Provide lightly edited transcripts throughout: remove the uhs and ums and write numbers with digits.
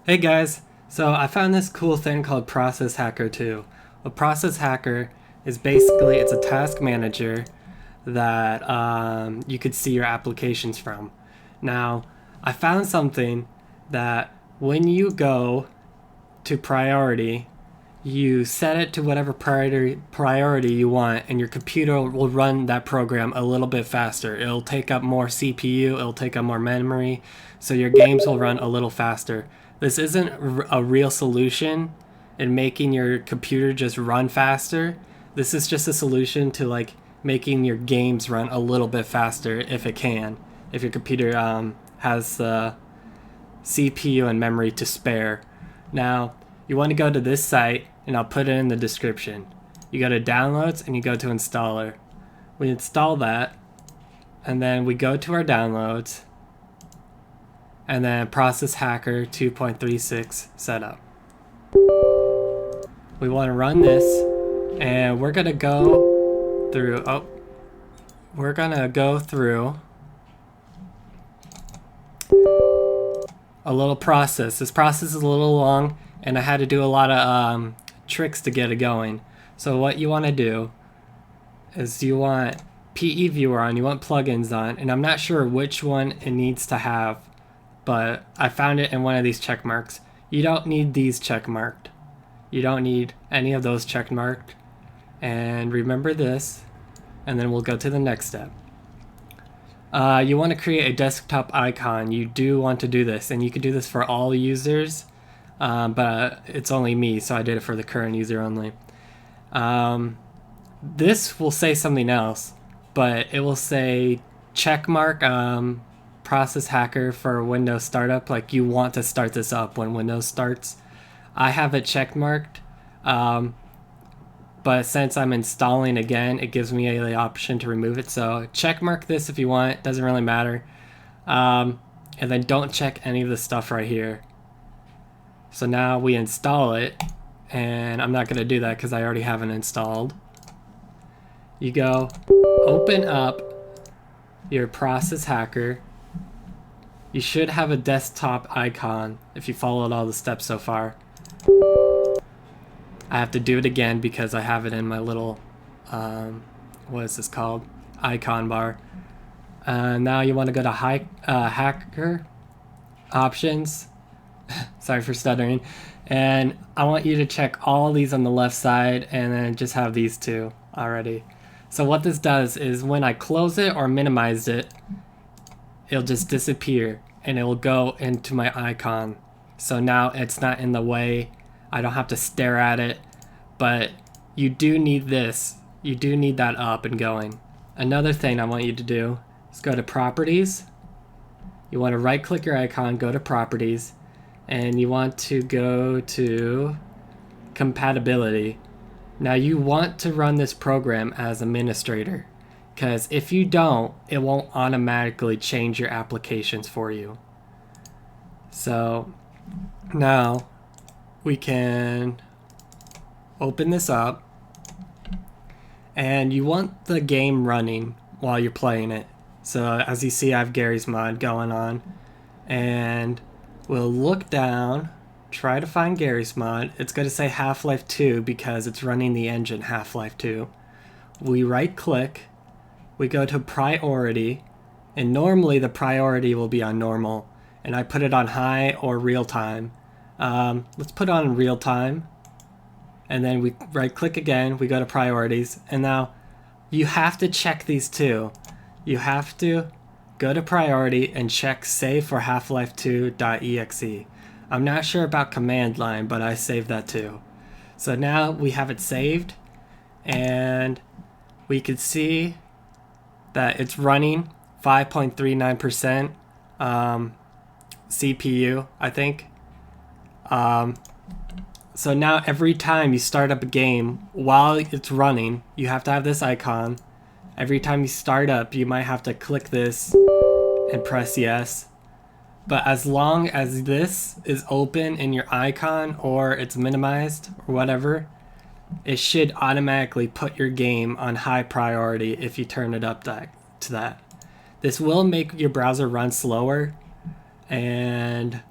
Hey guys, so I found this cool thing called Process Hacker 2. A Process Hacker is basically it's a task manager that you could see your applications from. Now, I found something that when you go to priority, you set it to whatever priority you want, and your computer will run that program a little bit faster. It'll take up more CPU, it'll take up more memory, so your games will run a little faster. This isn't a real solution in making your computer just run faster. This is just a solution to like making your games run a little bit faster if it can. If your computer has the CPU and memory to spare. Now, you want to go to this site, and I'll put it in the description. You go to downloads and you go to installer. We install that, and then we go to our downloads, and then Process Hacker 2.36 setup. We want to run this, and we're gonna go through. We're gonna go through a little process. This process is a little long, and I had to do a lot of tricks to get it going. So what you want to do is you want PE Viewer on, you want plugins on, and I'm not sure which one it needs to have, but I found it in one of these check marks. You don't need these check marked. You don't need any of those check marked. And remember this, and then we'll go to the next step. You want to create a desktop icon. You do want to do this, and you can do this for all users, but it's only me, so I did it for the current user only. This will say something else, but it will say checkmark Process Hacker for Windows startup, like you want to start this up when Windows starts. I have it checkmarked, but since I'm installing again, it gives me the option to remove it. So check mark this if you want, it doesn't really matter. And then don't check any of the stuff right here. So now we install it, and I'm not gonna do that because I already have it installed. You go open up your Process Hacker. You should have a desktop icon if you followed all the steps so far. I have to do it again because I have it in my little, what is this called? Icon bar. Now you want to go to Hacker Options. Sorry for stuttering. And I want you to check all these on the left side and then just have these two already. So what this does is when I close it or minimize it, it'll just disappear and it will go into my icon. So now it's not in the way. I don't have to stare at it, but you do need this. You do need that up and going. Another thing I want you to do is go to Properties. You want to right click your icon, go to Properties, and you want to go to Compatibility. Now you want to run this program as administrator, because if you don't, it won't automatically change your applications for you. So now we can open this up, and you want the game running while you're playing it. So as you see, I have Garry's Mod going on, and we'll look down, try to find Garry's Mod. It's going to say Half-Life 2 because it's running the engine Half-Life 2. We right click, we go to priority, and normally the priority will be on normal, and I put it on high or real time. Let's put on real time, and then we right click again, we go to priorities, and now you have to check these two. You have to go to priority and check save for half-life2.exe. I'm not sure about command line, but I saved that too. So now we have it saved, and we can see that it's running 5.39% CPU, I think. So now every time you start up a game while it's running, you have to have this icon. Every time you start up, you might have to click this and press yes. But as long as this is open in your icon or it's minimized or whatever, it should automatically put your game on high priority if you turn it up to that. This will make your browser run slower, and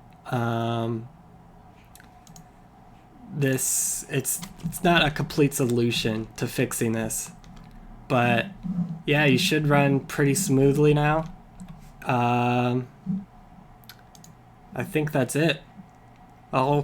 it's not a complete solution to fixing this, but yeah, you should run pretty smoothly now. I think that's it. I'll